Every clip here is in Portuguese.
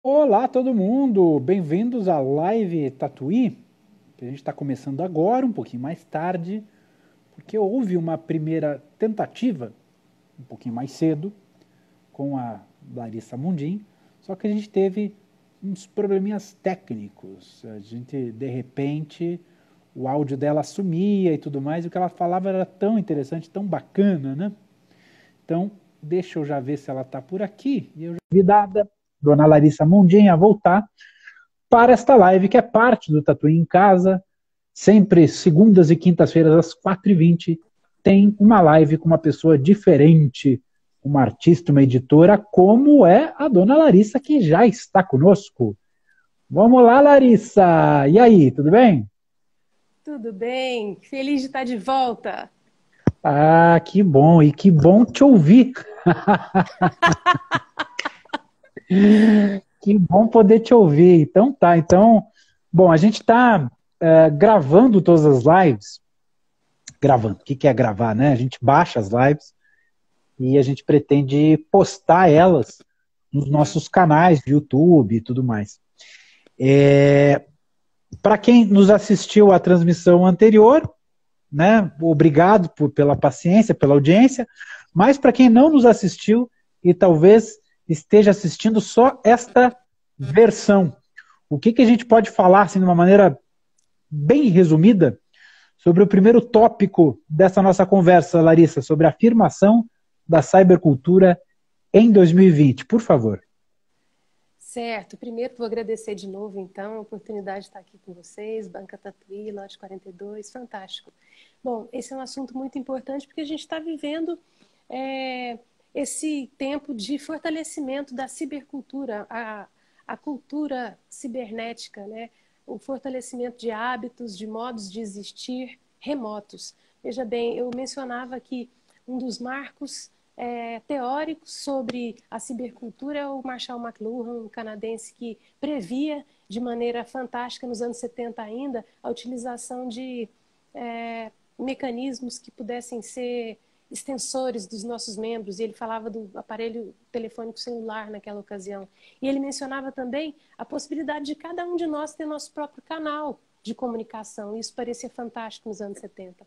Olá, todo mundo! Bem-vindos à live Tatuí. A gente está começando agora, um pouquinho mais tarde, porque houve uma primeira tentativa, um pouquinho mais cedo, com a Larissa Mundim, só que a gente teve uns probleminhas técnicos. A gente, de repente, o áudio dela sumia e tudo mais, e o que ela falava era tão interessante, tão bacana, né? Então, deixa eu já ver se ela está por aqui. E eu já convidada, Dona Larissa Mundim, a voltar para esta live que é parte do Tatuí em Casa. Sempre segundas e quintas-feiras às 4h20 tem uma live com uma pessoa diferente, uma artista, uma editora, como é a Dona Larissa, que já está conosco. Vamos lá, Larissa! E aí, tudo bem? Tudo bem? Feliz de estar de volta. Ah, que bom! E que bom te ouvir! Que bom poder te ouvir. Então tá, bom, a gente está gravando todas as lives. Gravando, o que que é gravar, né? A gente baixa as lives e a gente pretende postar elas nos nossos canais de YouTube e tudo mais. Para quem nos assistiu à transmissão anterior, né, obrigado pela paciência, pela audiência, mas para quem não nos assistiu e talvez esteja assistindo só esta versão, o que que a gente pode falar, assim, de uma maneira bem resumida, sobre o primeiro tópico dessa nossa conversa, Larissa, sobre a afirmação da cybercultura em 2020, por favor. Certo. Primeiro, vou agradecer de novo, então, a oportunidade de estar aqui com vocês, Banca Tatuí, Lote 42, fantástico. Bom, esse é um assunto muito importante porque a gente está vivendo esse tempo de fortalecimento da cibercultura, a cultura cibernética, né? O fortalecimento de hábitos, de modos de existir remotos. Veja bem, eu mencionava que um dos marcos teóricos sobre a cibercultura é o Marshall McLuhan, um canadense que previa de maneira fantástica nos anos 70 ainda a utilização de mecanismos que pudessem ser extensores dos nossos membros, e ele falava do aparelho telefônico celular naquela ocasião. E ele mencionava também a possibilidade de cada um de nós ter nosso próprio canal de comunicação. Isso parecia fantástico nos anos 70.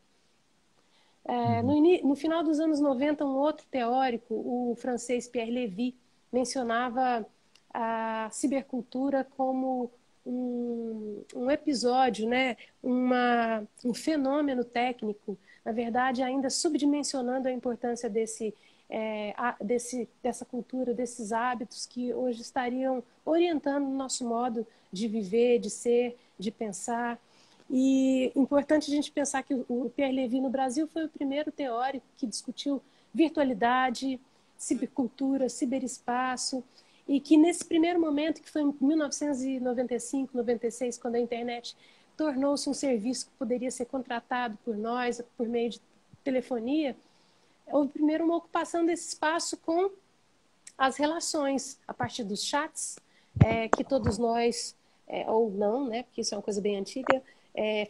Uhum. No final dos anos 90, um outro teórico, o francês Pierre Lévy, mencionava a cibercultura como um episódio, né? Um fenômeno técnico, na verdade, ainda subdimensionando a importância dessa cultura, desses hábitos que hoje estariam orientando o nosso modo de viver, de ser, de pensar. E importante a gente pensar que o Pierre Lévy no Brasil foi o primeiro teórico que discutiu virtualidade, cibercultura, ciberespaço, e que nesse primeiro momento, que foi em 1995, 96, quando a internet tornou-se um serviço que poderia ser contratado por nós, por meio de telefonia, houve primeiro uma ocupação desse espaço com as relações, a partir dos chats, que todos nós, ou não, né, porque isso é uma coisa bem antiga,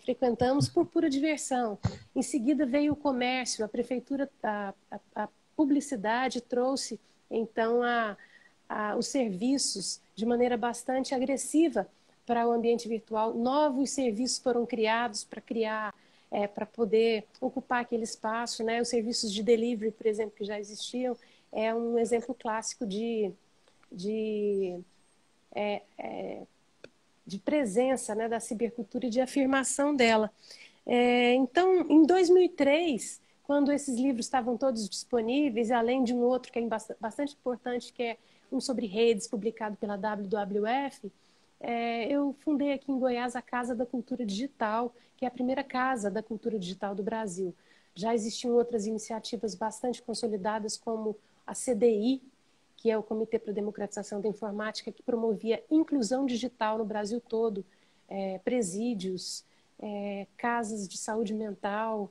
frequentamos por pura diversão. Em seguida veio o comércio, a prefeitura, a publicidade trouxe, então, os serviços de maneira bastante agressiva para o ambiente virtual. Novos serviços foram criados para criar, para poder ocupar aquele espaço, né? Os serviços de delivery, por exemplo, que já existiam, é um exemplo clássico de, é, é, de presença, né, da cibercultura e de afirmação dela. Então, em 2003, quando esses livros estavam todos disponíveis, além de um outro que é bastante importante, que é um sobre redes, publicado pela WWF, eu fundei aqui em Goiás a Casa da Cultura Digital, que é a primeira casa da cultura digital do Brasil. Já existiam outras iniciativas bastante consolidadas, como a CDI, que é o Comitê para a Democratização da Informática, que promovia inclusão digital no Brasil todo, presídios, casas de saúde mental,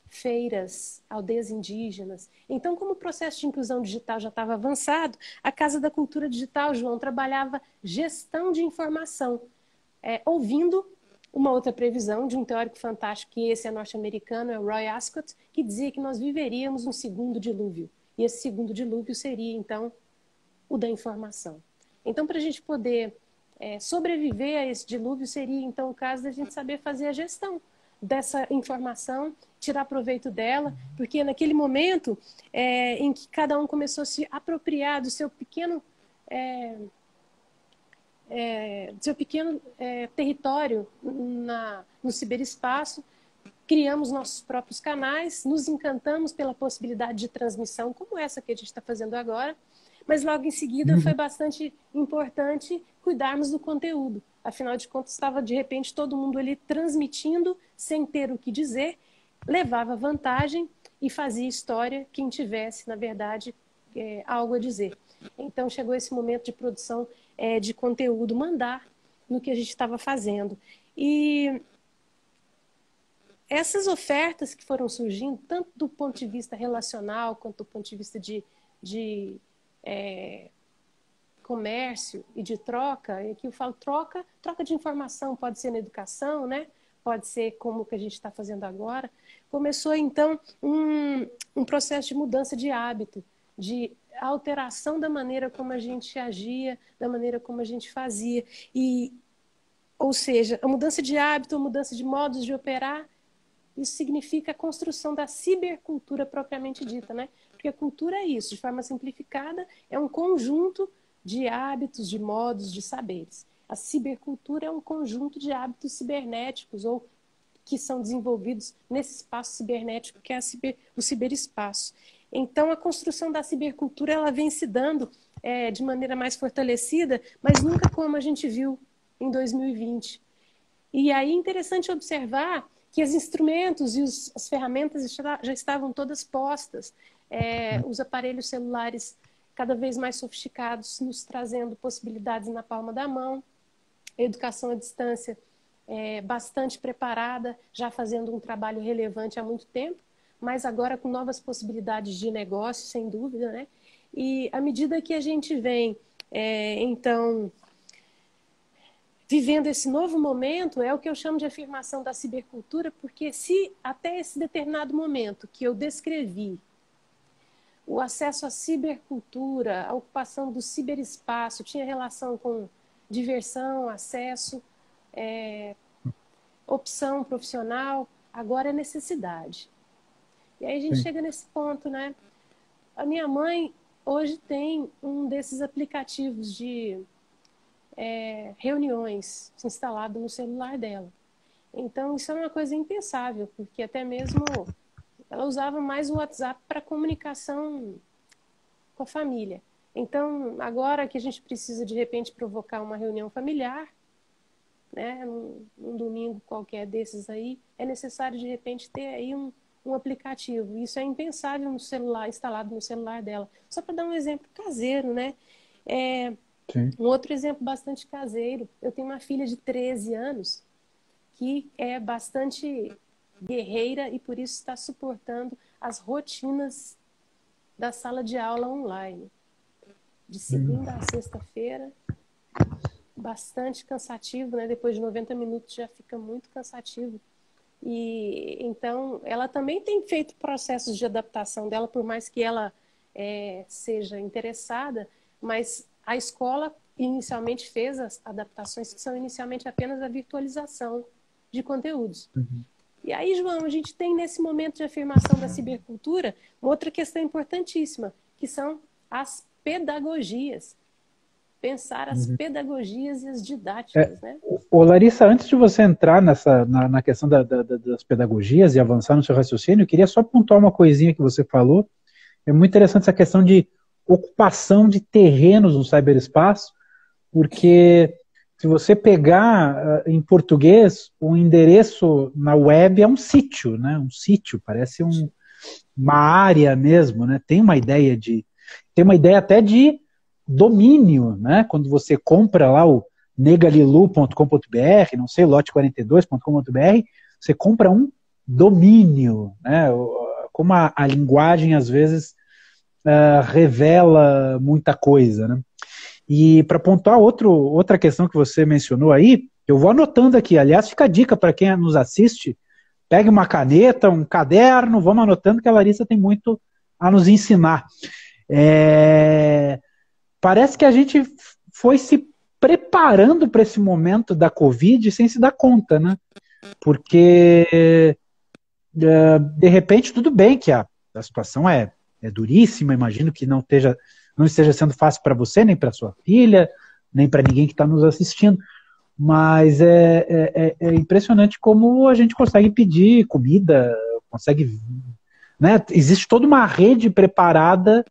feiras, aldeias indígenas. Então, como o processo de inclusão digital já estava avançado, a Casa da Cultura Digital, João, trabalhava gestão de informação, ouvindo uma outra previsão de um teórico fantástico, que esse é norte-americano, é o Roy Ascott, que dizia que nós viveríamos um segundo dilúvio. E esse segundo dilúvio seria, então, o da informação. Então, para a gente poder sobreviver a esse dilúvio, seria, então, o caso da gente saber fazer a gestão dessa informação, tirar proveito dela, porque naquele momento em que cada um começou a se apropriar do seu pequeno território no ciberespaço, criamos nossos próprios canais, nos encantamos pela possibilidade de transmissão, como essa que a gente está fazendo agora, mas logo em seguida foi bastante importante cuidarmos do conteúdo. Afinal de contas, estava de repente todo mundo ali transmitindo sem ter o que dizer, levava vantagem e fazia história quem tivesse, na verdade, algo a dizer. Então chegou esse momento de produção de conteúdo, mandar no que a gente estava fazendo. E essas ofertas que foram surgindo, tanto do ponto de vista relacional, quanto do ponto de vista de comércio e de troca, e aqui eu falo troca de informação, pode ser na educação, né? Pode ser como o que a gente está fazendo agora. Começou, então, um processo de mudança de hábito, de alteração da maneira como a gente agia, da maneira como a gente fazia. Ou seja, a mudança de hábito, a mudança de modos de operar, isso significa a construção da cibercultura propriamente dita, né? Porque a cultura é isso, de forma simplificada, é um conjunto de hábitos, de modos, de saberes. A cibercultura é um conjunto de hábitos cibernéticos ou que são desenvolvidos nesse espaço cibernético que é o ciberespaço. Então, a construção da cibercultura ela vem se dando de maneira mais fortalecida, mas nunca como a gente viu em 2020. E aí é interessante observar que os instrumentos e as ferramentas já estavam todas postas. Os aparelhos celulares cada vez mais sofisticados, nos trazendo possibilidades na palma da mão, a educação à distância bastante preparada, já fazendo um trabalho relevante há muito tempo, mas agora com novas possibilidades de negócio, sem dúvida, né? E à medida que a gente vem, então, vivendo esse novo momento, é o que eu chamo de afirmação da cibercultura, porque se até esse determinado momento que eu descrevi, o acesso à cibercultura, a ocupação do ciberespaço tinha relação com diversão, acesso, opção profissional, agora é necessidade. E aí a gente chega nesse ponto, né? A minha mãe hoje tem um desses aplicativos de reuniões instalado no celular dela. Então isso é uma coisa impensável, porque até mesmo ela usava mais o WhatsApp para comunicação com a família. Então, agora que a gente precisa, de repente, provocar uma reunião familiar, né, num domingo qualquer desses aí, é necessário, de repente, ter aí um aplicativo. Isso é impensável no celular, instalado no celular dela. Só para dar um exemplo caseiro, né? Um outro exemplo bastante caseiro. Eu tenho uma filha de 13 anos que é bastante guerreira e por isso está suportando as rotinas da sala de aula online. De segunda a sexta-feira, bastante cansativo, né? Depois de 90 minutos já fica muito cansativo. E então ela também tem feito processos de adaptação dela, por mais que ela seja interessada, mas a escola inicialmente fez as adaptações que são inicialmente apenas a virtualização de conteúdos. E aí, João, a gente tem nesse momento de afirmação da cibercultura uma outra questão importantíssima, que são as pedagogias. Pensar as pedagogias e as didáticas, né? Larissa, antes de você entrar na questão das pedagogias e avançar no seu raciocínio, eu queria só pontuar uma coisinha que você falou. É muito interessante essa questão de ocupação de terrenos no cyberespaço, porque se você pegar em português, o endereço na web é um sítio, né? Um sítio, parece uma área mesmo, né? Tem uma ideia até de domínio, né? Quando você compra lá o negalilu.com.br, não sei, lote42.com.br, você compra um domínio, né? Como a linguagem às vezes revela muita coisa, né? E para pontuar outra questão que você mencionou aí, eu vou anotando aqui. Aliás, fica a dica para quem nos assiste, pegue uma caneta, um caderno, vamos anotando que a Larissa tem muito a nos ensinar. Parece que a gente foi se preparando para esse momento da Covid sem se dar conta, né? Porque de repente tudo bem que a situação é duríssima, imagino que não esteja sendo fácil para você, nem para sua filha, nem para ninguém que está nos assistindo, mas é impressionante como a gente consegue pedir comida, consegue, né? Existe toda uma rede preparada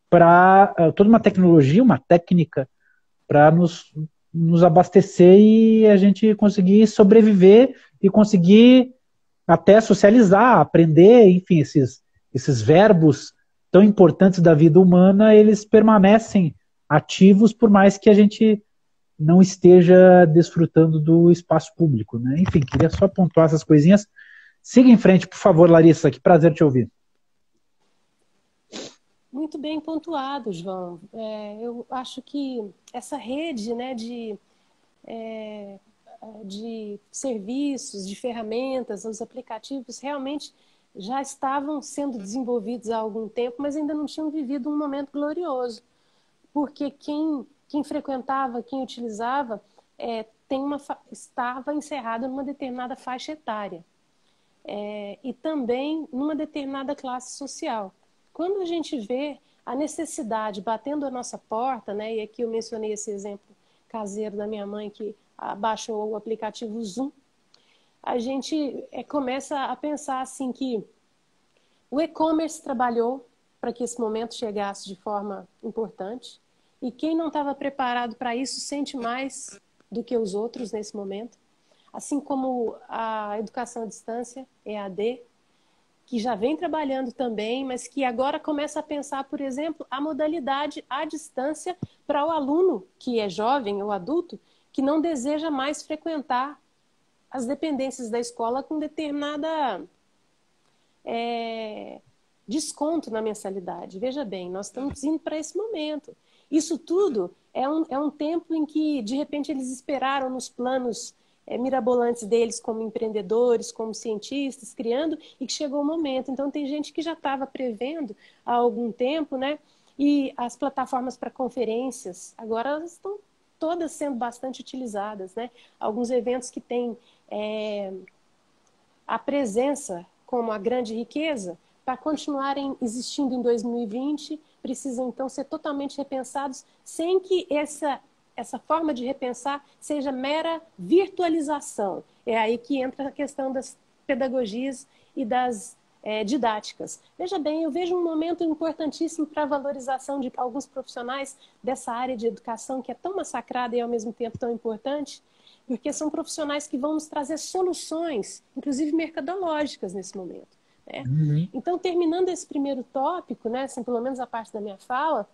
para toda uma tecnologia, uma técnica para nos abastecer e a gente conseguir sobreviver e conseguir até socializar, aprender, enfim, esses verbos tão importantes da vida humana, eles permanecem ativos por mais que a gente não esteja desfrutando do espaço público, né? Enfim, queria só pontuar essas coisinhas. Siga em frente, por favor, Larissa, que prazer te ouvir. Muito bem pontuado, João. Eu acho que essa rede, né, de serviços, de ferramentas, os aplicativos realmente já estavam sendo desenvolvidos há algum tempo, mas ainda não tinham vivido um momento glorioso, porque quem frequentava, quem utilizava, estava encerrado numa determinada faixa etária e também numa determinada classe social. Quando a gente vê a necessidade batendo a nossa porta, né, e aqui eu mencionei esse exemplo caseiro da minha mãe que baixou o aplicativo Zoom, a gente começa a pensar assim que o e-commerce trabalhou para que esse momento chegasse de forma importante e quem não estava preparado para isso sente mais do que os outros nesse momento, assim como a educação à distância, EAD, que já vem trabalhando também, mas que agora começa a pensar, por exemplo, a modalidade à distância para o aluno que é jovem ou adulto, que não deseja mais frequentar as dependências da escola com determinada desconto na mensalidade. Veja bem, nós estamos indo para esse momento. Isso tudo é um tempo em que, de repente, eles esperaram nos planos mirabolantes deles como empreendedores, como cientistas, criando, e que chegou o momento. Então, tem gente que já estava prevendo há algum tempo, né? E as plataformas para conferências, agora elas estão todas sendo bastante utilizadas, né? Alguns eventos que têm a presença como a grande riqueza, para continuarem existindo em 2020, precisam então ser totalmente repensados, sem que essa forma de repensar seja mera virtualização. É aí que entra a questão das pedagogias e das didáticas. Veja bem, eu vejo um momento importantíssimo para a valorização de alguns profissionais dessa área de educação que é tão massacrada e ao mesmo tempo tão importante, porque são profissionais que vão nos trazer soluções, inclusive mercadológicas nesse momento. Né? Uhum. Então, terminando esse primeiro tópico, né, assim, pelo menos a parte da minha fala,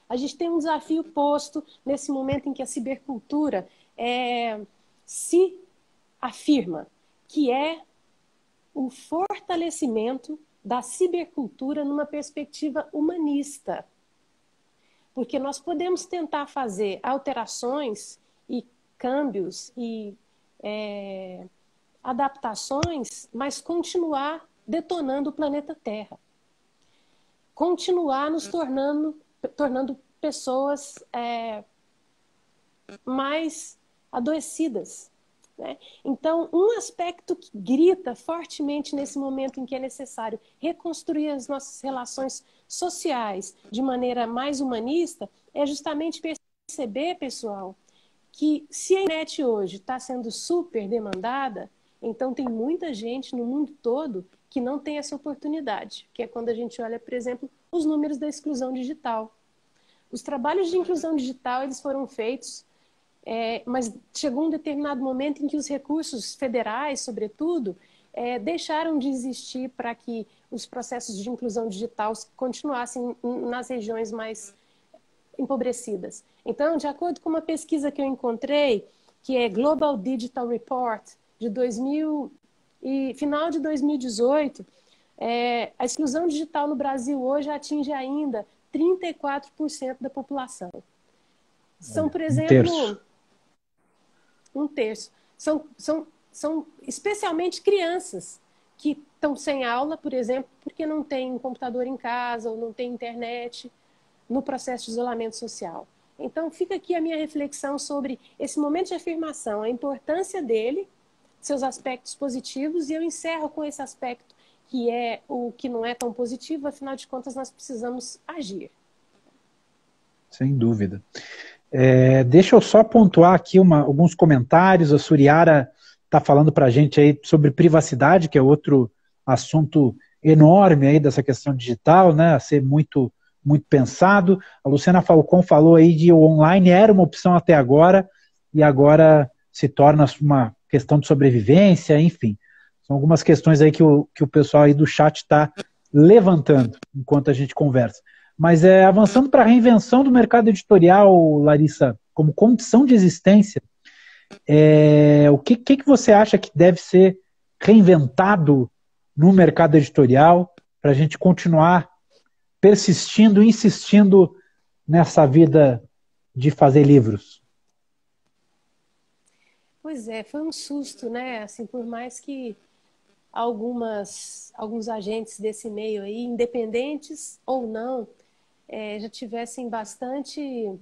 a gente tem um desafio posto nesse momento em que a cibercultura se afirma, que é o fortalecimento da cibercultura numa perspectiva humanista. Porque nós podemos tentar fazer alterações e câmbios e adaptações, mas continuar detonando o planeta Terra. Continuar nos tornando pessoas mais adoecidas. Né? Então, um aspecto que grita fortemente nesse momento em que é necessário reconstruir as nossas relações sociais de maneira mais humanista é justamente perceber, pessoal, que se a internet hoje está sendo super demandada, então tem muita gente no mundo todo que não tem essa oportunidade, que é quando a gente olha, por exemplo, os números da exclusão digital. Os trabalhos de inclusão digital eles foram feitos, mas chegou um determinado momento em que os recursos federais, sobretudo, deixaram de existir para que os processos de inclusão digital continuassem nas regiões mais empobrecidas. Então, de acordo com uma pesquisa que eu encontrei, que é Global Digital Report, de final de 2018, a exclusão digital no Brasil hoje atinge ainda 34% da população. São, por exemplo, um terço. São especialmente crianças que estão sem aula, por exemplo, porque não tem um computador em casa ou não tem internet no processo de isolamento social. Então, fica aqui a minha reflexão sobre esse momento de afirmação, a importância dele, seus aspectos positivos, e eu encerro com esse aspecto que é o que não é tão positivo, afinal de contas, nós precisamos agir. Sem dúvida. Deixa eu só pontuar aqui alguns comentários. A Suriara está falando para a gente aí sobre privacidade, que é outro assunto enorme aí dessa questão digital, né? A ser muito, muito pensado. A Luciana Falcon falou aí de o online era uma opção até agora e agora se torna uma questão de sobrevivência, enfim. São algumas questões aí que o pessoal aí do chat está levantando enquanto a gente conversa. Mas avançando para a reinvenção do mercado editorial, Larissa, como condição de existência, o que você acha que deve ser reinventado no mercado editorial para a gente continuar persistindo, insistindo nessa vida de fazer livros? Pois é, foi um susto, né? Assim, por mais que alguns agentes desse meio aí, independentes ou não, já tivessem bastante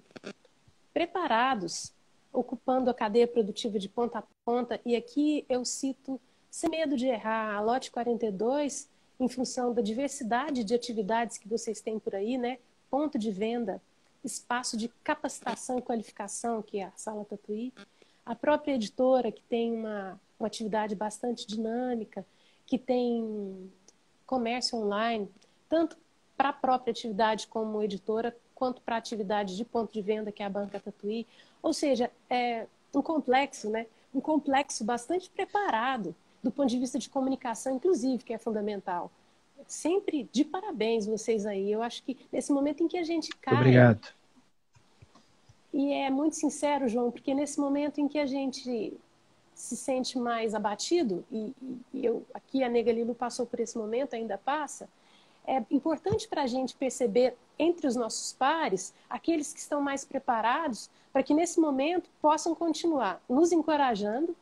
preparados, ocupando a cadeia produtiva de ponta a ponta. E aqui eu cito, sem medo de errar, a Lote 42, em função da diversidade de atividades que vocês têm por aí, né? Ponto de venda, espaço de capacitação e qualificação, que é a Sala Tatuí, a própria editora, que tem uma atividade bastante dinâmica, que tem comércio online, tanto para a própria atividade como editora, quanto para a atividade de ponto de venda, que é a Banca Tatuí. Ou seja, é um complexo, né? Um complexo bastante preparado do ponto de vista de comunicação, inclusive, que é fundamental. Sempre de parabéns vocês aí. Eu acho que nesse momento em que a gente cai... Obrigado. E é muito sincero, João, porque nesse momento em que a gente se sente mais abatido, e aqui a Nega Lilo passou por esse momento, ainda passa, é importante para a gente perceber entre os nossos pares, aqueles que estão mais preparados, para que nesse momento possam continuar nos encorajando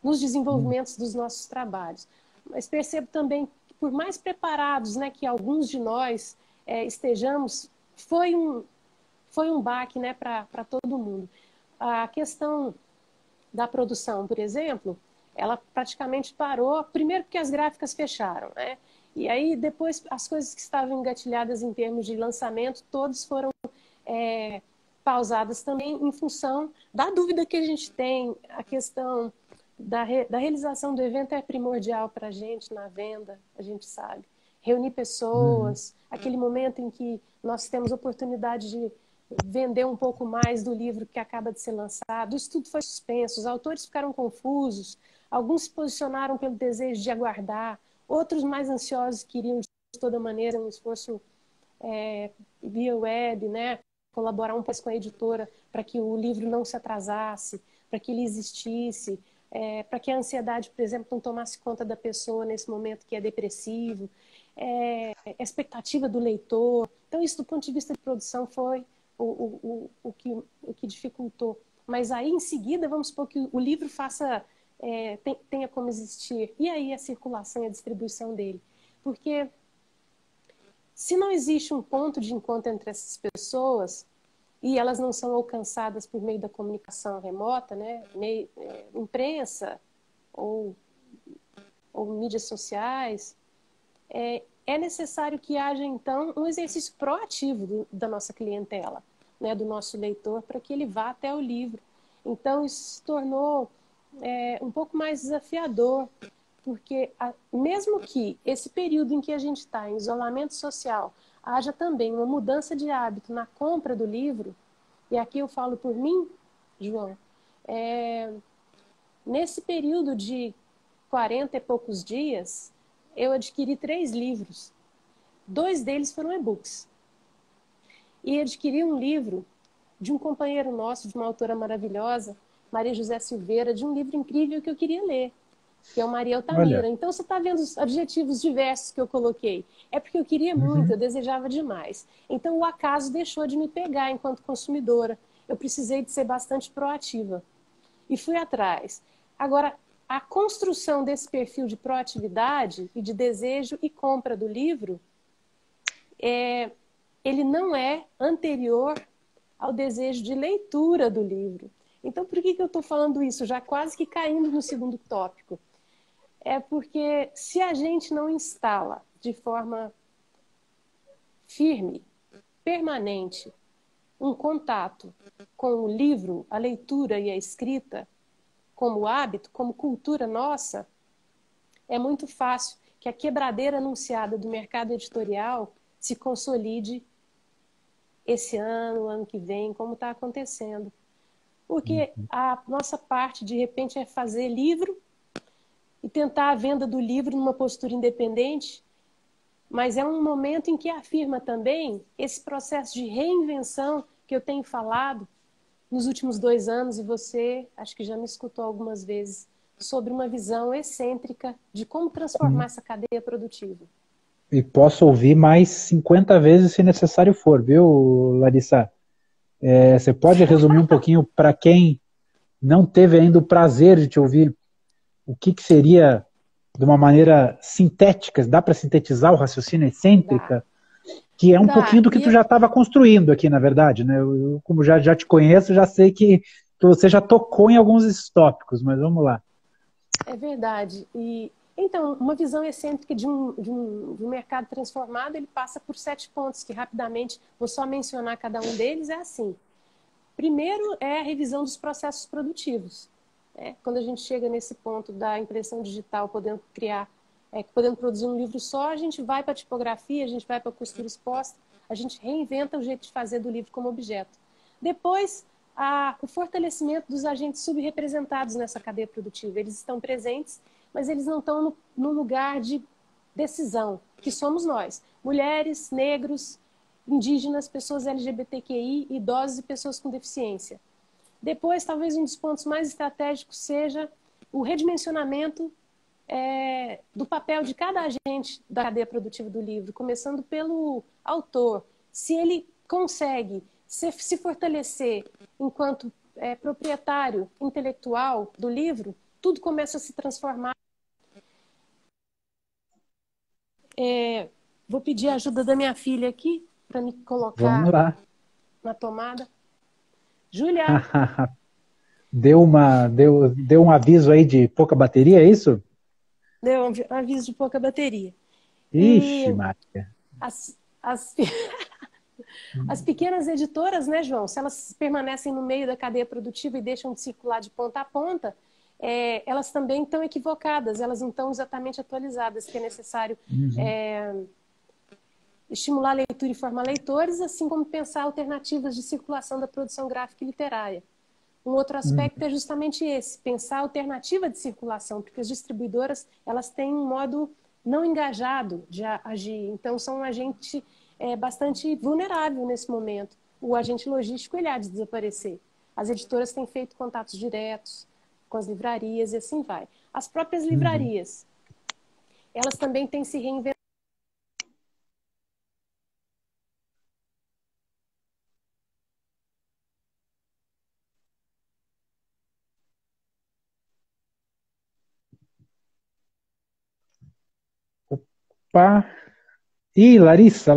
nos desenvolvimentos dos nossos trabalhos. Mas percebo também que, por mais preparados, né, que alguns de nós estejamos, foi um baque, né, para todo mundo. A questão da produção, por exemplo, ela praticamente parou, primeiro porque as gráficas fecharam, né? E aí depois as coisas que estavam engatilhadas em termos de lançamento, todas foram pausadas também em função da dúvida que a gente tem. A questão da realização do evento é primordial para a gente na venda, a gente sabe. Reunir pessoas, aquele momento em que nós temos oportunidade de vender um pouco mais do livro que acaba de ser lançado. Isso tudo foi suspenso, os autores ficaram confusos, alguns se posicionaram pelo desejo de aguardar, outros mais ansiosos queriam de toda maneira um esforço via web, né? Colaborar um pouco com a editora para que o livro não se atrasasse, para que ele existisse, para que a ansiedade, por exemplo, não tomasse conta da pessoa nesse momento que é depressivo, a expectativa do leitor. Então, isso do ponto de vista de produção foi o que dificultou. Mas aí, em seguida, vamos supor que o livro tenha como existir. E aí a circulação e a distribuição dele. Porque se não existe um ponto de encontro entre essas pessoas e elas não são alcançadas por meio da comunicação remota, né, imprensa ou mídias sociais, é necessário que haja, então, um exercício proativo da nossa clientela, né, do nosso leitor, para que ele vá até o livro. Então, isso se tornou um pouco mais desafiador, porque mesmo que esse período em que a gente está em isolamento social, haja também uma mudança de hábito na compra do livro, e aqui eu falo por mim, João, nesse período de 40 e poucos dias, eu adquiri 3 livros. 2 deles foram e-books. E adquiri um livro de um companheiro nosso, de uma autora maravilhosa, Maria José Silveira, de um livro incrível que eu queria ler, que é o Maria Altamira. Olha. Então, você está vendo os adjetivos diversos que eu coloquei. É porque eu queria muito, eu desejava demais. Então, o acaso deixou de me pegar enquanto consumidora. Eu precisei de ser bastante proativa. E fui atrás. Agora, a construção desse perfil de proatividade e de desejo e compra do livro, ele não é anterior ao desejo de leitura do livro. Então, por que eu estou falando isso? Já quase que caindo no segundo tópico. É porque se a gente não instala de forma firme, permanente, um contato com o livro, a leitura e a escrita, como hábito, como cultura nossa, é muito fácil que a quebradeira anunciada do mercado editorial se consolide esse ano, ano que vem, como está acontecendo. Porque a nossa parte, de repente, é fazer livro e tentar a venda do livro numa postura independente, mas é um momento em que afirma também esse processo de reinvenção que eu tenho falado nos últimos 2 anos, e você acho que já me escutou algumas vezes, sobre uma visão excêntrica de como transformar essa cadeia produtiva. E posso ouvir mais 50 vezes se necessário for, viu, Larissa? Você pode resumir um pouquinho para quem não teve ainda o prazer de te ouvir o que seria, de uma maneira sintética, dá para sintetizar o raciocínio excêntrica, que é um pouquinho do que tu já estava construindo aqui, na verdade, né? Eu, como já te conheço, já sei que você já tocou em alguns desses tópicos, mas vamos lá. É verdade. E então, uma visão excêntrica de um mercado transformado, ele passa por 7 pontos, que rapidamente vou só mencionar cada um deles, é assim. Primeiro é a revisão dos processos produtivos. Quando a gente chega nesse ponto da impressão digital, podendo criar, podendo produzir um livro só, a gente vai para a tipografia, a gente vai para a costura exposta, a gente reinventa o jeito de fazer do livro como objeto. Depois, o fortalecimento dos agentes subrepresentados nessa cadeia produtiva. Eles estão presentes, mas eles não estão no lugar de decisão, que somos nós. Mulheres, negros, indígenas, pessoas LGBTQI, idosos e pessoas com deficiência. Depois, talvez um dos pontos mais estratégicos seja o redimensionamento do papel de cada agente da cadeia produtiva do livro, começando pelo autor. Se ele consegue se fortalecer enquanto proprietário intelectual do livro, tudo começa a se transformar. Vou pedir a ajuda da minha filha aqui para me colocar na tomada. Júlia! Deu um aviso aí de pouca bateria, é isso? Deu um aviso de pouca bateria. Ixi, Maria. As pequenas editoras, né, João, se elas permanecem no meio da cadeia produtiva e deixam de circular de ponta a ponta, elas também estão equivocadas, elas não estão exatamente atualizadas, que é necessário estimular a leitura e formar leitores, assim como pensar alternativas de circulação da produção gráfica e literária. Um outro aspecto é justamente esse, pensar a alternativa de circulação, porque as distribuidoras elas têm um modo não engajado de agir, então são um agente bastante vulnerável nesse momento. O agente logístico ele há de desaparecer. As editoras têm feito contatos diretos com as livrarias e assim vai. As próprias livrarias, elas também têm se reinventado. Opa! Ih, Larissa.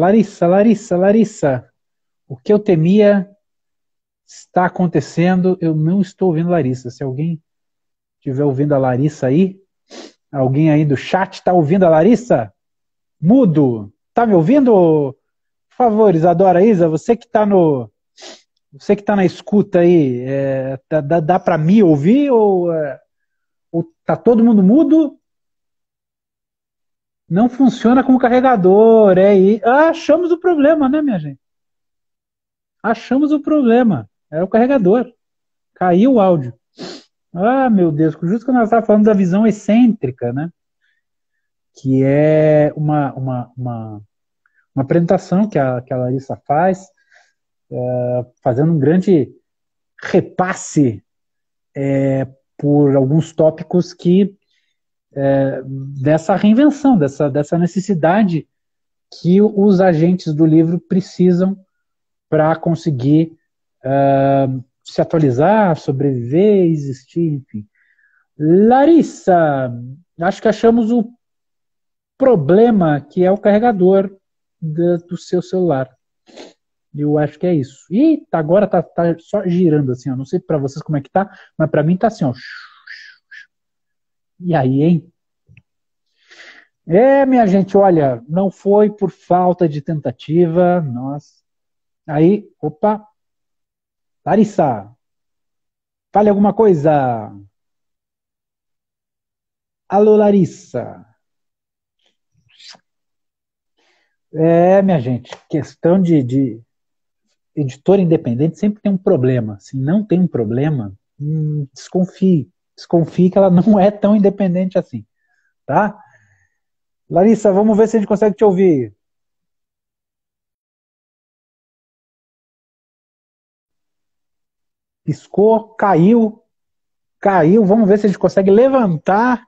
O que eu temia está acontecendo. Eu não estou ouvindo Larissa. Se alguém estiver ouvindo a Larissa aí, alguém aí do chat está ouvindo a Larissa? Mudo! Tá me ouvindo? Por favor, Isadora, Isa, você que está na escuta aí, dá para me ouvir ou tá todo mundo mudo? Não funciona com o carregador, achamos o problema, né, minha gente? Achamos o problema. Era o carregador. Caiu o áudio. Ah, meu Deus, justo que nós estávamos falando da visão excêntrica, né? Que é uma apresentação que a Larissa faz, fazendo um grande repasse por alguns tópicos dessa reinvenção, dessa necessidade que os agentes do livro precisam para conseguir se atualizar, sobreviver, existir, enfim. Larissa, acho que achamos o problema que é o carregador do seu celular. Eu acho que é isso. E agora tá só girando assim, ó. Não sei pra vocês como é que tá, mas pra mim tá assim, ó. E aí, hein? Minha gente, olha, não foi por falta de tentativa, nós. Aí, opa, Larissa, fale alguma coisa. Alô, Larissa. Minha gente, questão de editor independente sempre tem um problema. Se não tem um problema, desconfie. Desconfie que ela não é tão independente assim, tá? Larissa, vamos ver se a gente consegue te ouvir. Piscou, caiu, caiu. Vamos ver se a gente consegue levantar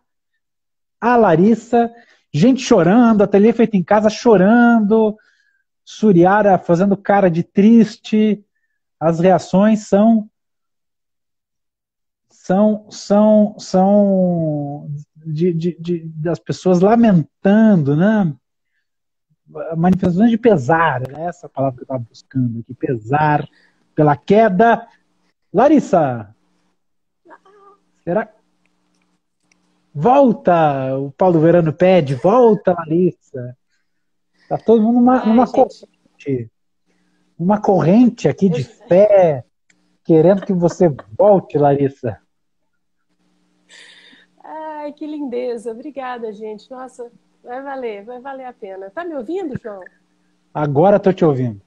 a Larissa. Gente chorando, ateliê feito em casa chorando, Suriara fazendo cara de triste. As reações são das pessoas lamentando, né? Manifestações de pesar, é essa a palavra que eu estava buscando aqui, pesar pela queda. Larissa, será? Volta, o Paulo Verano pede, volta, Larissa. Tá todo mundo Ai, gente. uma corrente aqui de fé, querendo que você volte, Larissa. Ai, que lindeza. Obrigada, gente. Nossa, vai valer a pena. Tá me ouvindo, João? Agora estou te ouvindo.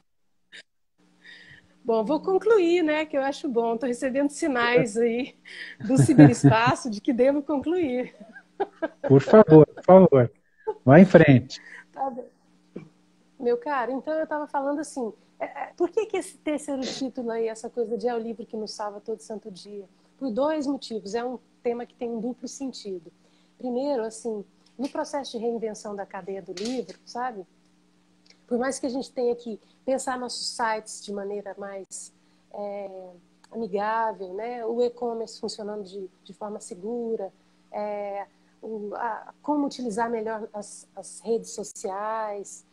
Bom, vou concluir, né? Que eu acho bom. Estou recebendo sinais aí do ciberespaço de que devo concluir. Por favor, por favor. Vai em frente. Tá bem. Meu caro, então eu estava falando assim, por que esse terceiro título aí, essa coisa de é o livro que nos salva todo santo dia? Por dois motivos. É um tema que tem um duplo sentido. Primeiro, assim, no processo de reinvenção da cadeia do livro, sabe? Por mais que a gente tenha que pensar nossos sites de maneira mais amigável, né? O e-commerce funcionando de forma segura, como utilizar melhor as redes sociais,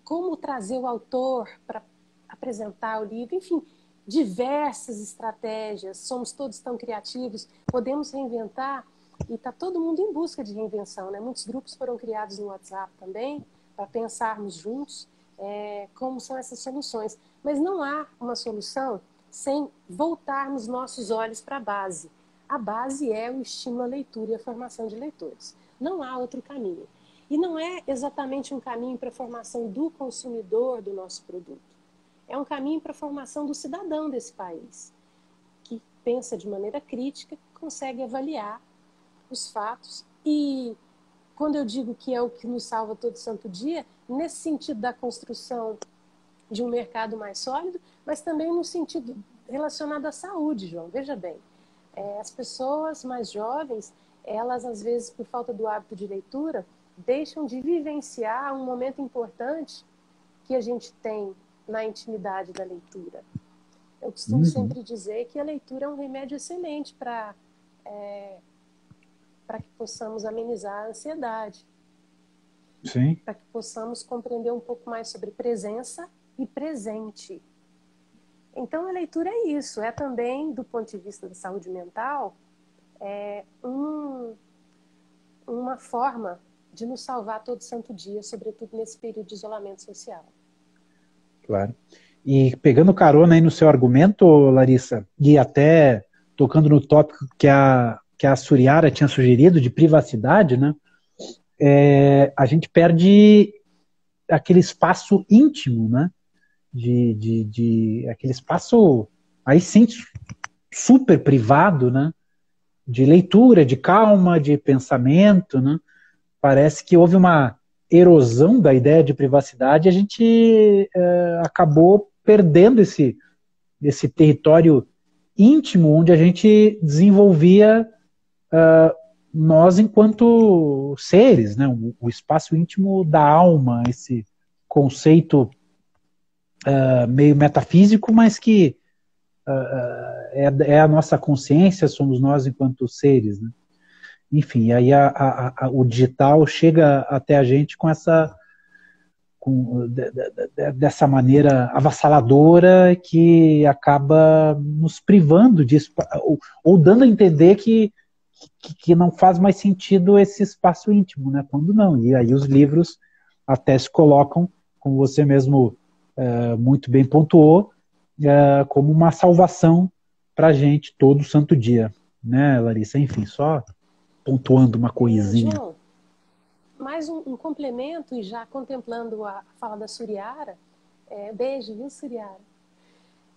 como trazer o autor para apresentar o livro, enfim, diversas estratégias, somos todos tão criativos, podemos reinventar e está todo mundo em busca de reinvenção, né? Muitos grupos foram criados no WhatsApp também, para pensarmos juntos como são essas soluções. Mas não há uma solução sem voltarmos nossos olhos para a base. A base é o estímulo à leitura e a formação de leitores. Não há outro caminho. E não é exatamente um caminho para a formação do consumidor do nosso produto. É um caminho para a formação do cidadão desse país, que pensa de maneira crítica, consegue avaliar os fatos e, quando eu digo que é o que nos salva todo santo dia, nesse sentido da construção de um mercado mais sólido, mas também no sentido relacionado à saúde, João. Veja bem, as pessoas mais jovens, elas às vezes, por falta do hábito de leitura, deixam de vivenciar um momento importante que a gente tem na intimidade da leitura. Eu costumo sempre dizer que a leitura é um remédio excelente para que possamos amenizar a ansiedade. Sim. Para que possamos compreender um pouco mais sobre presença e presente. Então, a leitura é isso. É também, do ponto de vista da saúde mental, uma forma de nos salvar todo santo dia, sobretudo nesse período de isolamento social. Claro. E pegando carona aí no seu argumento, Larissa, e até tocando no tópico que a Suriara tinha sugerido de privacidade, né? A gente perde aquele espaço íntimo, né? Aquele espaço aí sim super privado, né? De leitura, de calma, de pensamento, né? Parece que houve uma erosão da ideia de privacidade e a gente acabou perdendo esse território íntimo onde a gente desenvolvia nós enquanto seres, né? O espaço íntimo da alma, esse conceito meio metafísico, mas que é a nossa consciência, somos nós enquanto seres, né? Enfim, aí o digital chega até a gente com essa dessa maneira avassaladora que acaba nos privando disso, ou dando a entender que não faz mais sentido esse espaço íntimo, né? Quando não. E aí os livros até se colocam, como você mesmo muito bem pontuou, como uma salvação para a gente todo santo dia, né, Larissa? Enfim, só pontuando uma coisinha. João, mais um complemento, e já contemplando a fala da Suriara, beijo, viu, Suriara?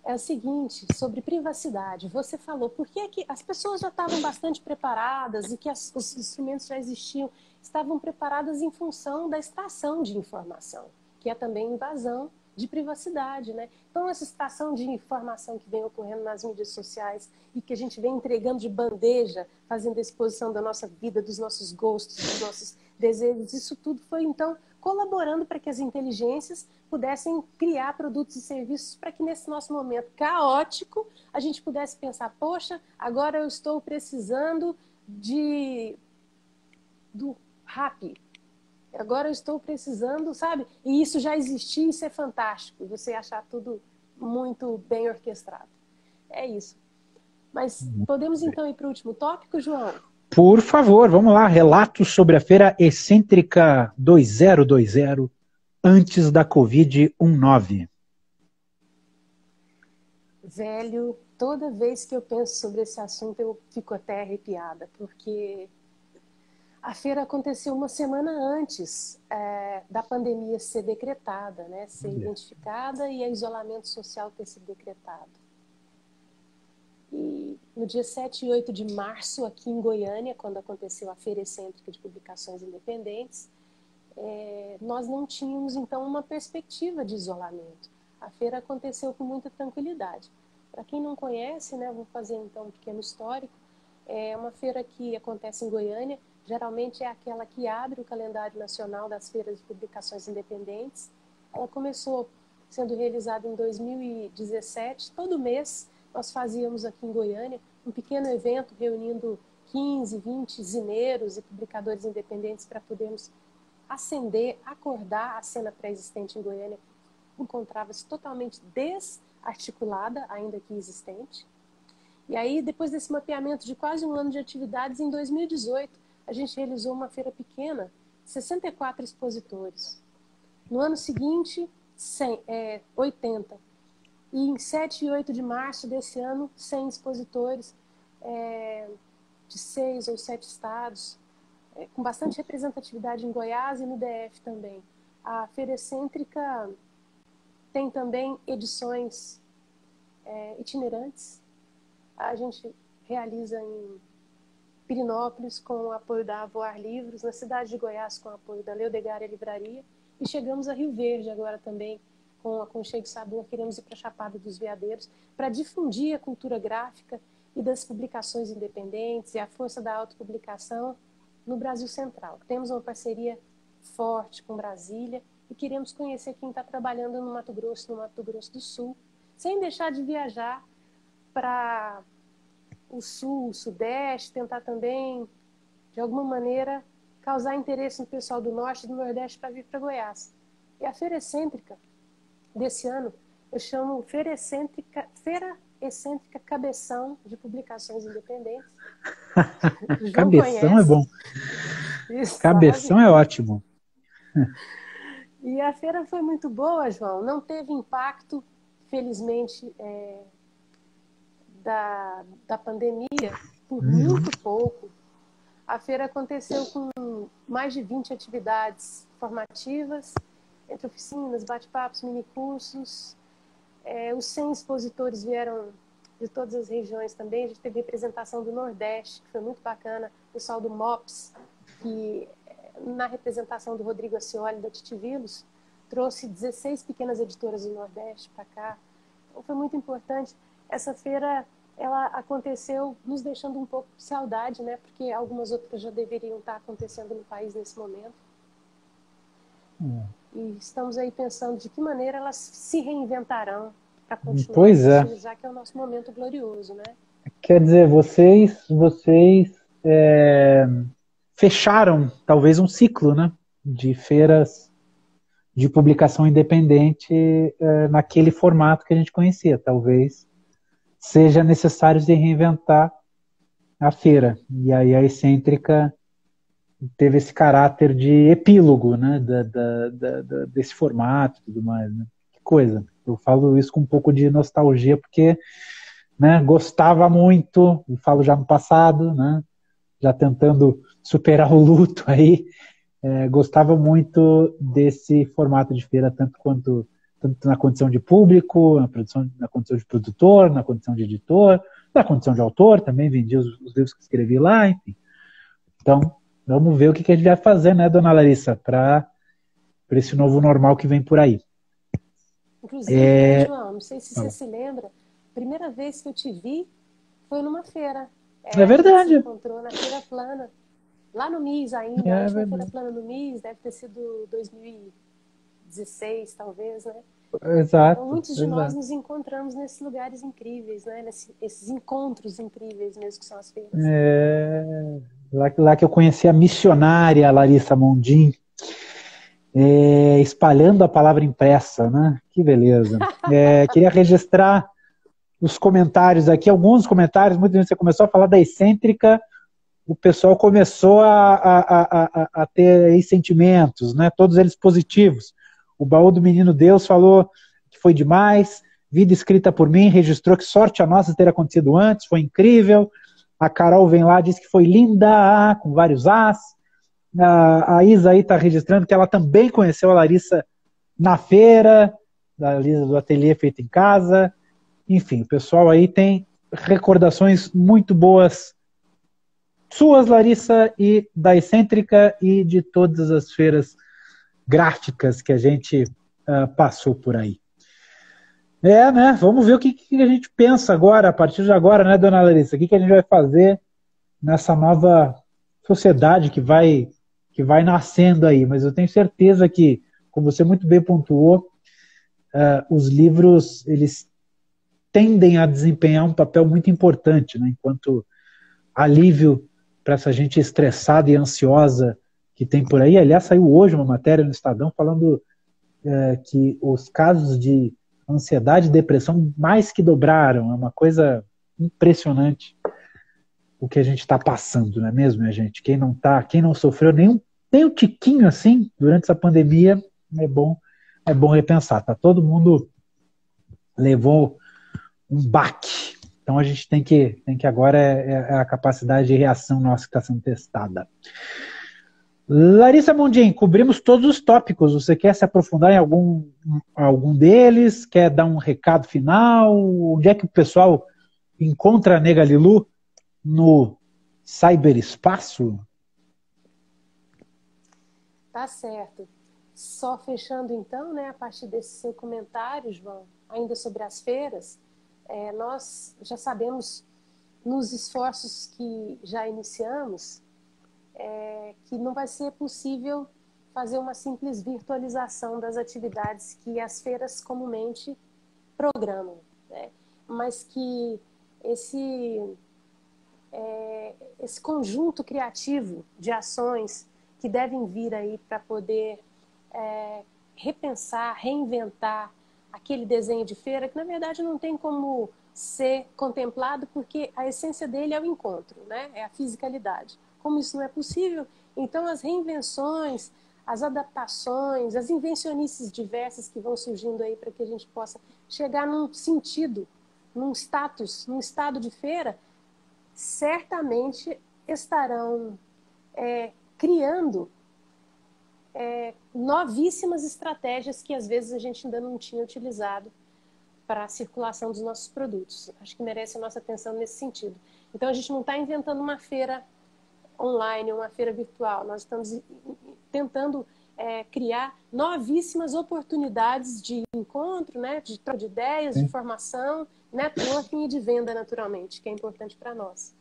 É o seguinte, sobre privacidade. Você falou, por que as pessoas já estavam bastante preparadas e que os instrumentos já existiam, estavam preparadas em função da extração de informação, que é também invasão de privacidade, né? Então, essa extração de informação que vem ocorrendo nas mídias sociais e que a gente vem entregando de bandeja, fazendo a exposição da nossa vida, dos nossos gostos, dos nossos desejos, isso tudo foi, então, colaborando para que as inteligências pudessem criar produtos e serviços para que nesse nosso momento caótico a gente pudesse pensar, poxa, agora eu estou precisando do rap, agora eu estou precisando, sabe? E isso já existia, isso é fantástico, você achar tudo muito bem orquestrado. É isso. Mas podemos então ir para o último tópico, João? Por favor, vamos lá. Relatos sobre a Feira Excêntrica 2020 antes da Covid-19. Velho, toda vez que eu penso sobre esse assunto eu fico até arrepiada, porque a feira aconteceu uma semana antes da pandemia ser decretada, né? Ser identificada e o isolamento social ter sido decretado. E no dia 7 e 8 de março, aqui em Goiânia, quando aconteceu a Feira Excêntrica de Publicações Independentes, nós não tínhamos, então, uma perspectiva de isolamento. A feira aconteceu com muita tranquilidade. Para quem não conhece, né, vou fazer, então, um pequeno histórico. É uma feira que acontece em Goiânia, geralmente é aquela que abre o calendário nacional das feiras de publicações independentes. Ela começou sendo realizada em 2017. Todo mês nós fazíamos aqui em Goiânia um pequeno evento reunindo 15, 20 zineiros e publicadores independentes para podermos acender, acordar a cena pré-existente em Goiânia, encontrava-se totalmente desarticulada, ainda que existente. E aí, depois desse mapeamento de quase um ano de atividades, em 2018, a gente realizou uma feira pequena, 64 expositores. No ano seguinte, 80. E em 7 e 8 de março desse ano, 100 expositores de 6 ou 7 estados, com bastante representatividade em Goiás e no DF também. A Feira Excêntrica tem também edições itinerantes. A gente realiza em Pirinópolis com o apoio da Avoar Livros, na cidade de Goiás com o apoio da Leodegária Livraria, e chegamos a Rio Verde agora também com a Aconchego Sabor. Queremos ir para a Chapada dos Veadeiros para difundir a cultura gráfica e das publicações independentes e a força da autopublicação no Brasil Central. Temos uma parceria forte com Brasília e queremos conhecer quem está trabalhando no Mato Grosso do Sul, sem deixar de viajar para o Sul, o Sudeste, tentar também, de alguma maneira, causar interesse no pessoal do Norte e do Nordeste para vir para Goiás. E a Feira Excêntrica desse ano, eu chamo Feira Excêntrica Cabeção de Publicações Independentes. Cabeção conhece. É bom. Isso, Cabeção sabe? É ótimo. E a feira foi muito boa, João. Não teve impacto, felizmente, da pandemia, por muito pouco. A feira aconteceu com mais de 20 atividades formativas, entre oficinas, bate-papos, minicursos. Os 100 expositores vieram de todas as regiões também. A gente teve representação do Nordeste, que foi muito bacana. O pessoal do MOPS, que na representação do Rodrigo Ascioli, da Titivilos, trouxe 16 pequenas editoras do Nordeste para cá. Então, foi muito importante. Essa feira, ela aconteceu nos deixando um pouco de saudade, né? Porque algumas outras já deveriam estar acontecendo no país nesse momento. E estamos aí pensando de que maneira elas se reinventarão para continuar a utilizar, que é o nosso momento glorioso, né? Quer dizer, vocês fecharam talvez um ciclo, né, de feiras de publicação independente naquele formato que a gente conhecia. Talvez seja necessário se reinventar a feira. E aí a Excêntrica teve esse caráter de epílogo, né, desse formato e tudo mais. Né? Que coisa. Eu falo isso com um pouco de nostalgia, porque, né, gostava muito, e falo já no passado, né, já tentando superar o luto aí, gostava muito desse formato de feira, tanto na condição de público, na condição de produtor, na condição de editor, na condição de autor, também vendi os livros que escrevi lá, enfim. Então, vamos ver o que a gente vai fazer, né, dona Larissa, para esse novo normal que vem por aí. Inclusive, né, João, não sei se você se lembra, a primeira vez que eu te vi foi numa feira. É A gente se verdade. encontrou na Feira Plana, lá no MIS ainda, a última Feira Plana no MIS, deve ter sido 2016, talvez, né? Exato. Então, muitos de nós nos encontramos nesses lugares incríveis, né? Esses encontros incríveis mesmo que são as feiras. Lá que eu conheci a missionária Larissa Mondim, espalhando a palavra impressa, né? Que beleza. Queria registrar os comentários aqui, alguns comentários, muita gente, você começou a falar da Excêntrica, o pessoal começou a ter aí sentimentos, né? Todos eles positivos. O Baú do Menino Deus falou que foi demais, vida escrita por mim, registrou que sorte a nossa ter acontecido antes, foi incrível. A Carol vem lá, diz que foi linda, com vários As. A Isa aí está registrando que ela também conheceu a Larissa na feira, da Larissa do Ateliê Feito em Casa. Enfim, o pessoal aí tem recordações muito boas suas, Larissa, e da Excêntrica e de todas as feiras gráficas que a gente passou por aí. Né? Vamos ver o que a gente pensa agora, a partir de agora, né, dona Larissa? O que a gente vai fazer nessa nova sociedade que vai nascendo aí? Mas eu tenho certeza que, como você muito bem pontuou, os livros, eles tendem a desempenhar um papel muito importante, né, enquanto alívio para essa gente estressada e ansiosa que tem por aí. Aliás, saiu hoje uma matéria no Estadão falando que os casos de ansiedade e depressão mais que dobraram. É uma coisa impressionante o que a gente está passando, não é mesmo, minha gente? Quem não sofreu nem um tiquinho assim durante essa pandemia, é bom repensar. Tá? Todo mundo levou um baque. Então a gente tem que agora a capacidade de reação nossa que está sendo testada. Larissa Mondim, cobrimos todos os tópicos. Você quer se aprofundar em algum deles? Quer dar um recado final? Onde é que o pessoal encontra a Nega Lilu? No cyberespaço? Tá certo. Só fechando então, né, a partir desse seu comentário, João, ainda sobre as feiras, nós já sabemos nos esforços que já iniciamos que não vai ser possível fazer uma simples virtualização das atividades que as feiras comumente programam, né? Mas que esse conjunto criativo de ações que devem vir aí para poder repensar, reinventar aquele desenho de feira, que na verdade não tem como ser contemplado, porque a essência dele é o encontro, né? É a fisicalidade. Como isso não é possível, então as reinvenções, as adaptações, as invencionices diversas que vão surgindo aí para que a gente possa chegar num sentido, num status, num estado de feira, certamente estarão criando novíssimas estratégias que às vezes a gente ainda não tinha utilizado para a circulação dos nossos produtos. Acho que merece a nossa atenção nesse sentido. Então a gente não está inventando uma feira online, uma feira virtual. Nós estamos tentando criar novíssimas oportunidades de encontro, né, de troca de ideias, de formação, networking e de venda, naturalmente, que é importante para nós.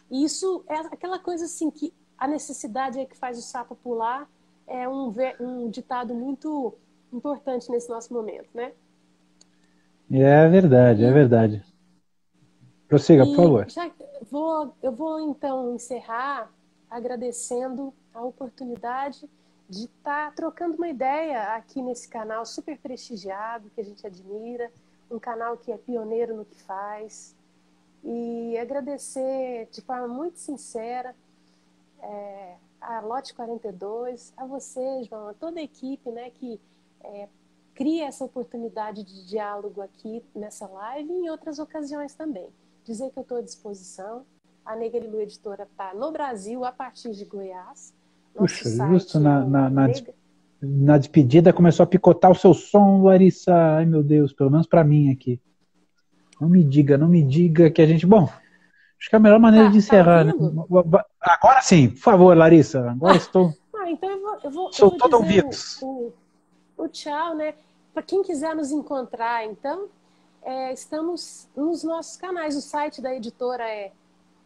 E isso é aquela coisa assim que a necessidade é que faz o sapo pular, é um ditado muito importante nesse nosso momento, né? É verdade, é verdade. Prossiga, por favor. Eu vou então encerrar agradecendo a oportunidade de estar trocando uma ideia aqui nesse canal super prestigiado, que a gente admira, um canal que é pioneiro no que faz. E agradecer de forma muito sincera a Lote 42, a você, João, a toda a equipe, né, que cria essa oportunidade de diálogo aqui nessa live e em outras ocasiões também. Dizer que eu estou à disposição. A Negra Lilu Editora está no Brasil, a partir de Goiás. Puxa, justo na despedida começou a picotar o seu som, Larissa. Ai, meu Deus, pelo menos para mim aqui. Não me diga que a gente... Bom, acho que é a melhor maneira de encerrar. Né? Agora sim, por favor, Larissa. Agora estou... então eu vou todo dizer ouvidos. O tchau, né? Para quem quiser nos encontrar, então, estamos nos nossos canais. O site da editora é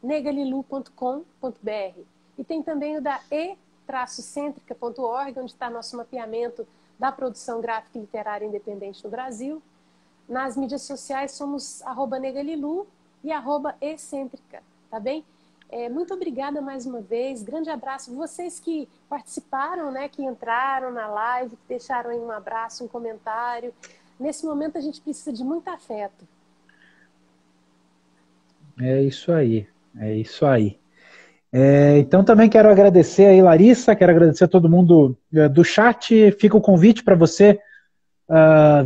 negralilu.com.br e tem também o da e-cêntrica.org, onde está nosso mapeamento da produção gráfica e literária independente no Brasil. Nas mídias sociais somos @negralilu e @excêntrica, tá bem? Muito obrigada mais uma vez, grande abraço. Vocês que participaram, né, que entraram na live, que deixaram aí um abraço, um comentário. Nesse momento a gente precisa de muito afeto. É isso aí, é isso aí. Então também quero agradecer aí, Larissa, quero agradecer a todo mundo do chat. Fica o convite para você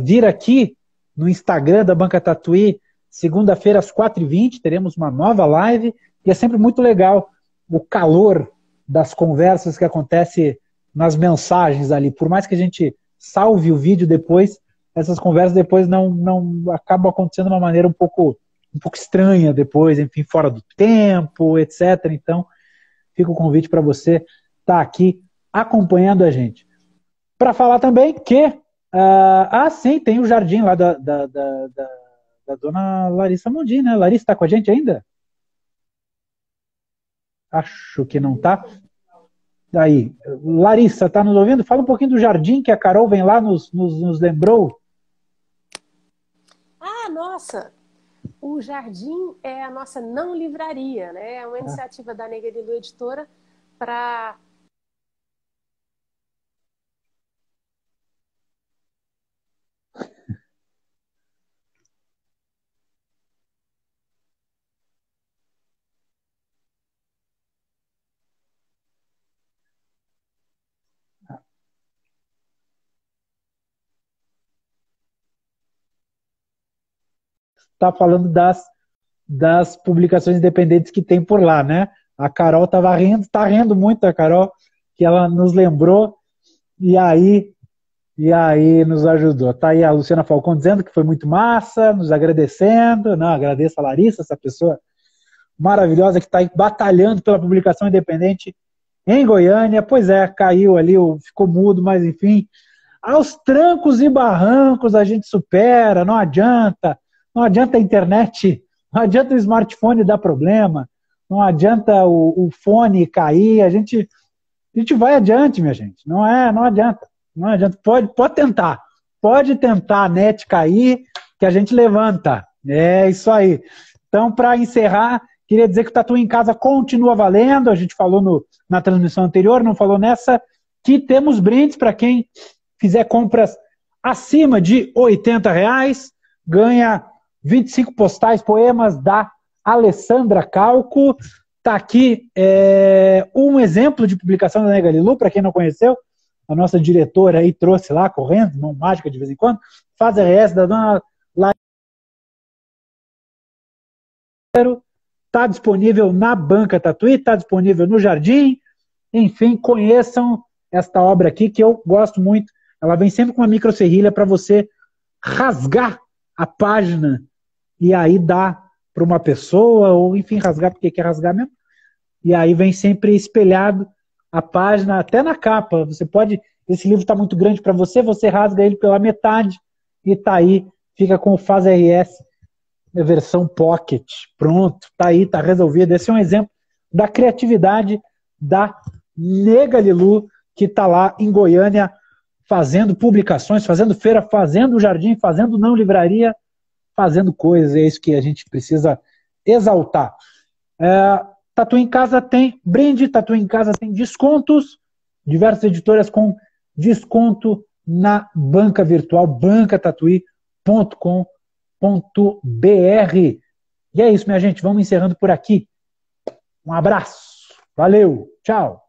vir aqui no Instagram da Banca Tatuí, segunda-feira às 4h20, teremos uma nova live, e é sempre muito legal o calor das conversas que acontece nas mensagens ali. Por mais que a gente salve o vídeo depois, essas conversas depois não acabam acontecendo de uma maneira um pouco estranha depois, enfim, fora do tempo, etc. Então, fica o convite para você estar aqui acompanhando a gente. Para falar também que sim, tem o jardim lá da dona Larissa Mondin, né? Larissa está com a gente ainda? Acho que não está. Aí, Larissa, está nos ouvindo? Fala um pouquinho do jardim que a Carol vem lá, nos lembrou. Nossa! O Jardim é a nossa não livraria, né? É uma iniciativa da Negra Lilu Editora para... Está falando das publicações independentes que tem por lá, né? A Carol estava rindo, está rindo muito a Carol, que ela nos lembrou e aí nos ajudou. Tá aí a Luciana Falcão dizendo que foi muito massa, nos agradecendo. Não, agradeço a Larissa, essa pessoa maravilhosa que está aí batalhando pela publicação independente em Goiânia. Pois é, caiu ali, ficou mudo, mas enfim, aos trancos e barrancos a gente supera, não adianta a internet, não adianta o smartphone dar problema, não adianta o fone cair, a gente vai adiante, minha gente, não adianta, pode tentar a net cair, que a gente levanta, é isso aí. Então, para encerrar, queria dizer que o Tatu em Casa continua valendo, a gente falou na transmissão anterior, não falou nessa, que temos brindes para quem fizer compras acima de R$80, ganha 25 postais, poemas da Alessandra Calco. Está aqui um exemplo de publicação da Negra Lilu, para quem não conheceu, a nossa diretora aí trouxe lá, correndo, mão mágica de vez em quando, faz RS da dona Laíra. Está disponível na Banca Tatuí, está disponível no Jardim, enfim, conheçam esta obra aqui, que eu gosto muito. Ela vem sempre com uma microserrilha para você rasgar a página e aí dar para uma pessoa, ou enfim, rasgar porque quer rasgar mesmo. E aí vem sempre espelhado a página, até na capa. Você pode, esse livro está muito grande para você, você rasga ele pela metade e tá aí, fica com o Faz RS versão Pocket. Pronto, tá aí, tá resolvido. Esse é um exemplo da criatividade da Negra Lilu, que está lá em Goiânia, fazendo publicações, fazendo feira, fazendo jardim, fazendo não livraria, fazendo coisas. É isso que a gente precisa exaltar. Tatu em Casa tem brinde, Tatu em Casa tem descontos, diversas editoras com desconto na banca virtual, bancatatuí.com.br. E é isso, minha gente. Vamos encerrando por aqui. Um abraço. Valeu. Tchau.